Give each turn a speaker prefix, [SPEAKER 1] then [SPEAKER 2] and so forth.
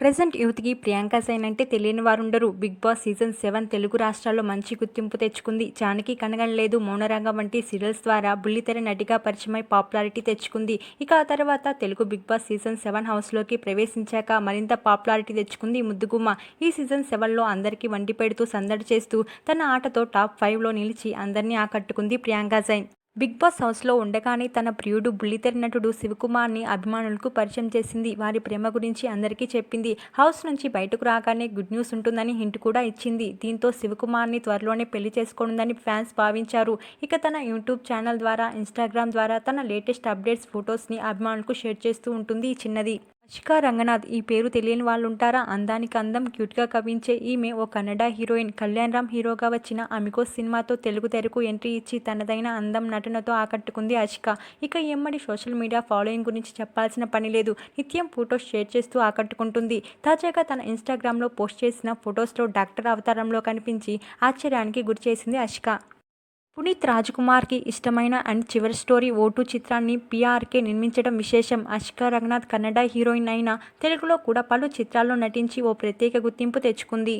[SPEAKER 1] Present యూత్‌కి Priyanka sign అంటే తెలియని వారుండరు. 'బిగ్ బాస్' సీజన్ 7 తెలుగు రాష్ట్రాల్లో మంచి గుర్తింపు తెచ్చుకుంది. 'జానకి కనగనలేదు', 'మౌనరాగం' వంటి సీరియల్స్ ద్వారా బుల్లితెర నటిగా పరిచయమై పాపులారిటీ తెచ్చుకుంది. ఇక ఆ తర్వాత తెలుగు 'బిగ్ బాస్' సీజన్ 7 హౌస్‌లోకి ప్రవేశించాక మరింత పాపులారిటీ తెచ్చుకుంది ఈ ముద్దుగుమ్మ. ఈ సీజన్ 7లో అందరికీ వండి పెడుతూ సందడి చేస్తూ తన ఆటతో టాప్ 5లో నిలిచి అందరినీ ఆకట్టుకుంది ప్రియాంక సైన్. 'బిగ్ బాస్' హౌస్‌లో ఉండగానే తన ప్రియుడు బుల్లితెర నటుడు శివకుమార్‌ని అభిమానులకు పరిచయం చేసింది. వారి ప్రేమ గురించి అందరికీ చెప్పింది. హౌస్ నుంచి బయటకు రాగానే గుడ్ న్యూస్ ఉంటుందని హింట్ కూడా ఇచ్చింది. దీంతో శివకుమార్‌ని త్వరలోనే పెళ్లి చేసుకోనుందని ఫ్యాన్స్ భావించారు. ఇక తన యూట్యూబ్ ఛానల్ ద్వారా, ఇన్‌స్టాగ్రామ్ ద్వారా తన లేటెస్ట్ అప్డేట్స్, ఫొటోస్‌ని అభిమానులకు షేర్ చేస్తూ ఉంటుంది ఈ చిన్నది. అషికా రంగనాథ్ ఈ పేరు తెలియని వాళ్ళుంటారా? అందానికి అందం, క్యూట్‌గా కవ్వించే ఈమె ఓ కన్నడ హీరోయిన్. కళ్యాణ్ రామ్ హీరోగా వచ్చిన 'అమిగోస్' సినిమాతో తెలుగు తెరకు ఎంట్రీ ఇచ్చి తనదైన అందం, నటనతో ఆకట్టుకుంది అషిక. ఇక ఈ అమ్మడి సోషల్ మీడియా ఫాలోయింగ్ గురించి చెప్పాల్సిన పని లేదు. నిత్యం ఫొటోస్ షేర్ చేస్తూ ఆకట్టుకుంటుంది. తాజాగా తన ఇన్‌స్టాగ్రామ్‌లో పోస్ట్ చేసిన ఫొటోస్‌లో డాక్టర్ అవతారంలో కనిపించి ఆశ్చర్యానికి గురిచేసింది అషిక. పునీత్ రాజ్‌కుమార్‌కి ఇష్టమైన అండ్ చివరి స్టోరీ 'ఓ2' చిత్రాన్ని పీఆర్‌కే నిర్మించడం విశేషం. అషికా రంగనాథ్ కన్నడ హీరోయిన్ అయినా తెలుగులో కూడా పలు చిత్రాల్లో నటించి ఓ ప్రత్యేక గుర్తింపు తెచ్చుకుంది.